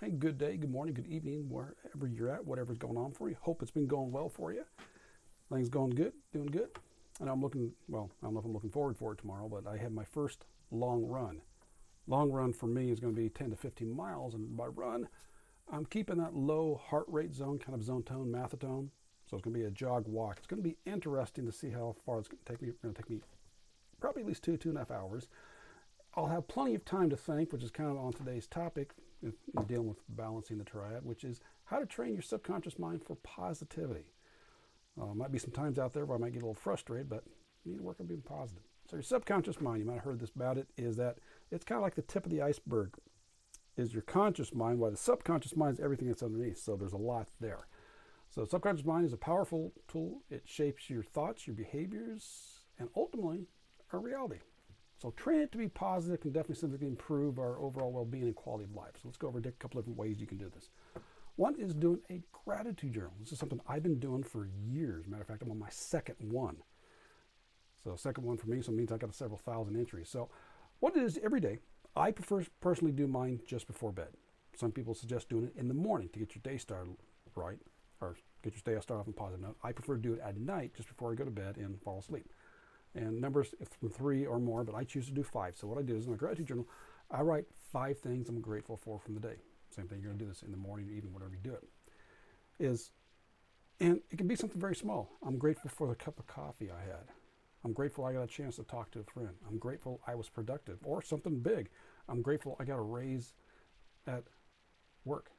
Hey, good day, good morning, good evening, wherever you're at, whatever's going on for you. Hope it's been going well for you. Things going good, doing good. And I'm looking, well, I don't know if I'm looking forward for it tomorrow, but I have my first long run. Long run for me is going to be 10 to 15 miles, and by run, I'm keeping that low heart rate zone, kind of zone tone, mathatone. So it's going to be a jog walk. It's going to be interesting to see how far it's going to take me. It's going to take me probably at least 2.5 hours. I'll have plenty of time to think, which is kind of on today's topic, in dealing with balancing the triad, which is how to train your subconscious mind for positivity. Might be some times out there where I might get a little frustrated, but you need to work on being positive. So your subconscious mind, you might have heard this about it, is that it's kind of like the tip of the iceberg is your conscious mind, while the subconscious mind is everything that's underneath. So there's a lot there. So subconscious mind is a powerful tool. It shapes your thoughts, your behaviors, and ultimately our reality. So train it to be positive can definitely significantly improve our overall well-being and quality of life. So let's go over a couple of different ways you can do this. One is doing a gratitude journal. This is something I've been doing for years. Matter of fact, I'm on my second one. So second one for me, so it means I got several thousand entries. So what it is every day, I prefer personally do mine just before bed. Some people suggest doing it in the morning to get your day started right, or get your day started off on a positive note. I prefer to do it at night just before I go to bed and fall asleep. And numbers from 3 or more, but I choose to do 5. So what I do is in my gratitude journal, I write 5 things I'm grateful for from the day. Same thing, you're going to do this in the morning, even whatever you do it. And it can be something very small. I'm grateful for the cup of coffee I had. I'm grateful I got a chance to talk to a friend. I'm grateful I was productive. Or something big. I'm grateful I got a raise at work.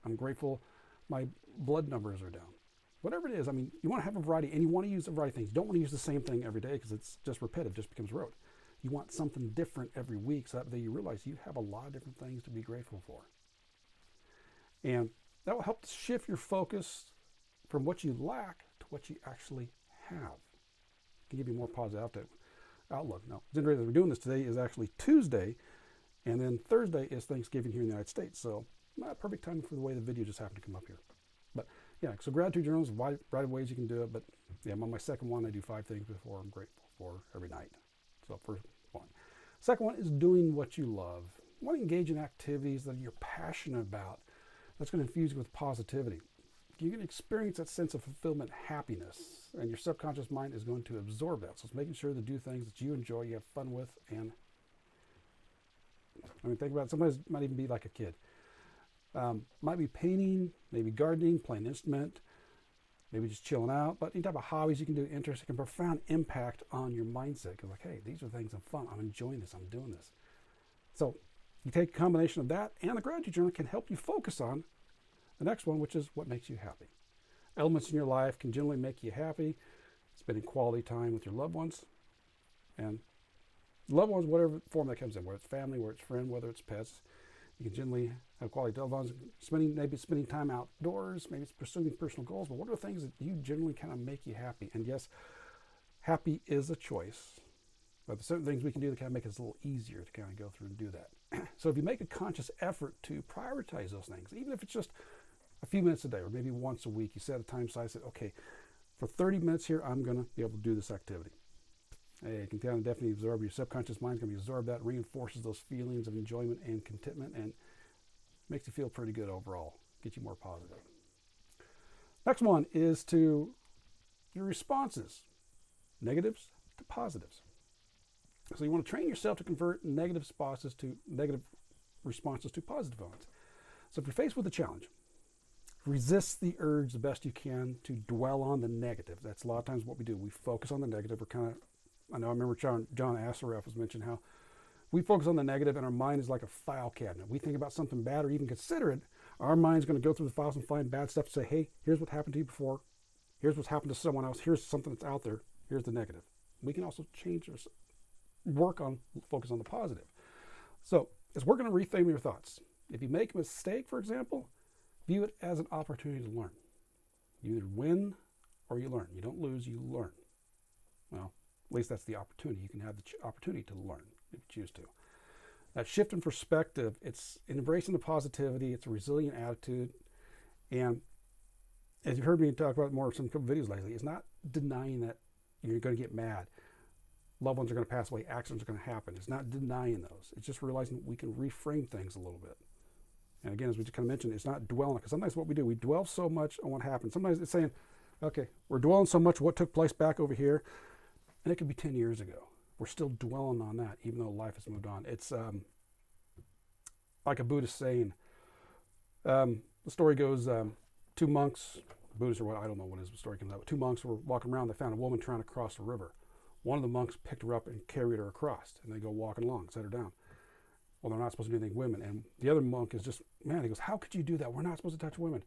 I'm grateful my blood numbers are down. Whatever it is, I mean, you want to have a variety, and you want to use a variety of things. You don't want to use the same thing every day because it's just repetitive, just becomes rote. You want something different every week so that way you realize you have a lot of different things to be grateful for. And that will help shift your focus from what you lack to what you actually have. It can give you more positive outlook. Now, the reason we're doing this today is actually Tuesday, and then Thursday is Thanksgiving here in the United States. So not perfect timing for the way the video just happened to come up here. But yeah, so gratitude journals, wide variety of ways you can do it. But yeah, I'm on my second one. I do 5 things before I'm grateful for every night. So first one. Second one is doing what you love. You want to engage in activities that you're passionate about. That's going to infuse you with positivity. You can experience that sense of fulfillment, happiness, and your subconscious mind is going to absorb that. So it's making sure to do things that you enjoy, you have fun with, and I mean, think about it. Sometimes it might even be like a kid. Might be painting, maybe gardening, playing an instrument, maybe just chilling out. But any type of hobbies you can do, interesting, can profound impact on your mindset. Because like, hey, these are things I'm fun. I'm enjoying this. I'm doing this. So you take a combination of that and the gratitude journal can help you focus on the next one, which is what makes you happy. Elements in your life can generally make you happy. Spending quality time with your loved ones. And loved ones, whatever form that comes in, whether it's family, whether it's friend, whether it's pets. You can generally have quality time, maybe spending time outdoors, maybe it's pursuing personal goals, but what are the things that you generally kind of make you happy? And yes, happy is a choice, but there's certain things we can do that kind of make it a little easier to kind of go through and do that. So if you make a conscious effort to prioritize those things, even if it's just a few minutes a day or maybe once a week, you set a time aside, say, okay, for 30 minutes here, I'm going to be able to do this activity. It can kind of definitely absorb your subconscious mind, can be absorbed that, reinforces those feelings of enjoyment and contentment, and makes you feel pretty good overall, get you more positive. Next one is to your responses, negatives to positives. So you want to train yourself to convert negative responses to positive ones. So if you're faced with a challenge, resist the urge the best you can to dwell on the negative. That's a lot of times what we do. We focus on the negative. I remember John Assaraf was mentioning how we focus on the negative and our mind is like a file cabinet. We think about something bad or even consider it. Our mind's going to go through the files and find bad stuff and say, hey, here's what happened to you before. Here's what's happened to someone else. Here's something that's out there. Here's the negative. We can also focus on the positive. So as we're going to reframe your thoughts. If you make a mistake, for example, view it as an opportunity to learn. You either win or you learn. You don't lose, you learn. Well, at least that's the opportunity. You can have the opportunity to learn if you choose to. That shift in perspective, it's embracing the positivity, it's a resilient attitude. And as you've heard me talk about more in some videos lately, it's not denying that you're going to get mad. Loved ones are going to pass away, accidents are going to happen. It's not denying those. It's just realizing we can reframe things a little bit. And again, as we just kind of mentioned, it's not dwelling, because sometimes what we do, we dwell so much on what happened. Sometimes it's saying, okay, we're dwelling so much what took place back over here, and it could be 10 years ago. We're still dwelling on that, even though life has moved on. It's like a Buddhist saying. The story goes, two monks, Buddhists or what, I don't know what his story comes out, but two monks were walking around. They found a woman trying to cross a river. One of the monks picked her up and carried her across, and they go walking along, set her down. Well, they're not supposed to do anything with women. And the other monk is just, man, he goes, how could you do that? We're not supposed to touch women.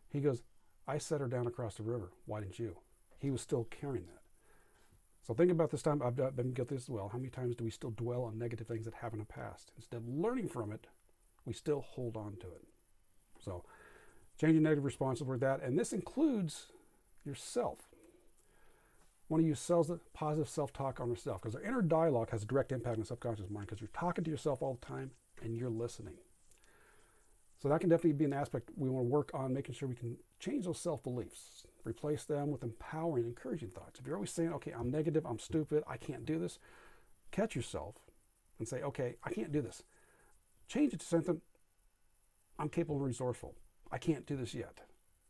He goes, I set her down across the river. Why didn't you? He was still carrying that. So think about this time. I've been guilty as well. How many times do we still dwell on negative things that happened in the past? Instead of learning from it, we still hold on to it. So changing negative responses with that. And this includes yourself. Want to use positive self-talk on yourself, because our inner dialogue has a direct impact on the subconscious mind, because you're talking to yourself all the time and you're listening. So that can definitely be an aspect we want to work on, making sure we can change those self-beliefs, replace them with empowering, encouraging thoughts. If you're always saying, okay, I'm negative, I'm stupid, I can't do this, catch yourself and say, okay, I can't do this. Change it to something, I'm capable and resourceful. I can't do this yet.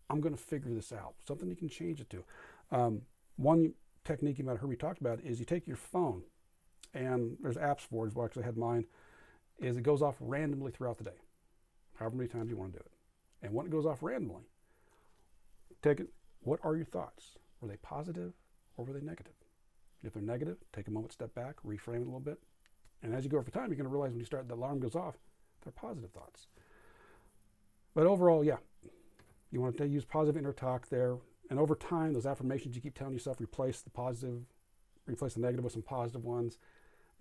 I'm going to figure this out. Something you can change it to. One technique you might have heard me talk about is you take your phone, and there's apps for it, as well, actually I had mine, is it goes off randomly throughout the day, however many times you want to do it. And when it goes off randomly, take it, what are your thoughts? Were they positive or were they negative? If they're negative, take a moment, step back, reframe it a little bit. And as you go over time, you're going to realize when you start, the alarm goes off, they're positive thoughts. But overall, yeah, you want to use positive inner talk there. And over time, those affirmations you keep telling yourself, replace the negative with some positive ones.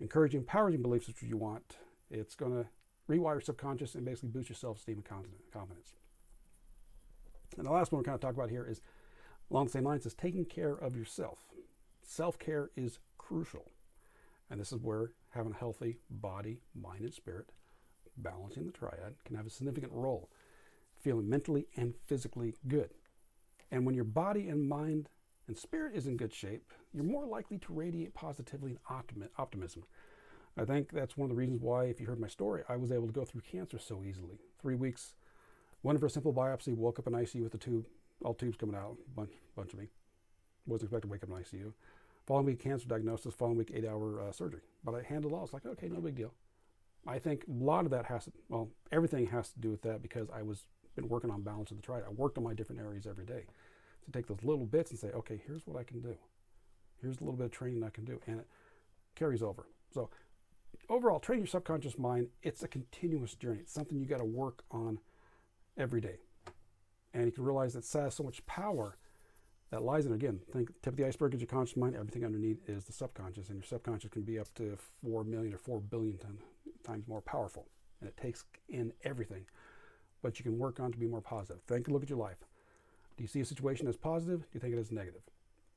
Encouraging, empowering beliefs, which you want. It's going to rewire your subconscious and basically boost your self-esteem and confidence. And the last one we're going to talk about here is, along the same lines, is taking care of yourself. Self-care is crucial. And this is where having a healthy body, mind, and spirit, balancing the triad, can have a significant role. Feeling mentally and physically good. And when your body and mind and spirit is in good shape, you're more likely to radiate positively and optimism. I think that's one of the reasons why, if you heard my story, I was able to go through cancer so easily. 3 weeks, went for a simple biopsy, woke up in ICU with a tube, all tubes coming out, bunch of me. Wasn't expected to wake up in ICU. Following week, cancer diagnosis, following week, 8-hour surgery. But I handled it all. It's like, okay, no big deal. I think a lot of that everything has to do with that, because I was been working on balance of the triad. I worked on my different areas every day. To take those little bits and say, okay, here's what I can do. Here's a little bit of training I can do. And it carries over. So overall, training your subconscious mind, it's a continuous journey. It's something you got to work on every day. And you can realize that it has so much power that lies in, again, think tip of the iceberg is your conscious mind. Everything underneath is the subconscious. And your subconscious can be up to 4 million or 4 billion times more powerful. And it takes in everything. But you can work on to be more positive. Think and look at your life. Do you see a situation as positive? Do you think it is negative?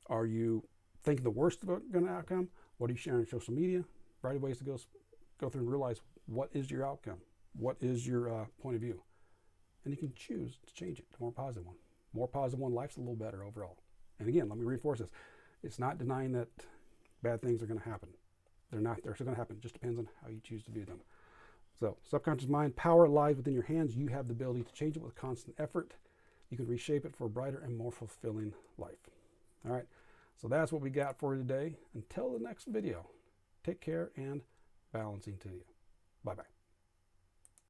Are you thinking the worst about an outcome? What are you sharing on social media? Variety of ways to go through and realize what is your outcome? What is your point of view? And you can choose to change it to a more positive one. More positive one, life's a little better overall. And again, let me reinforce this. It's not denying that bad things are going to happen. They're not. They're still going to happen. It just depends on how you choose to view them. So, subconscious mind, power lies within your hands. You have the ability to change it with constant effort. You can reshape it for a brighter and more fulfilling life. All right, so that's what we got for you today. Until the next video, take care and balancing to you. Bye-bye.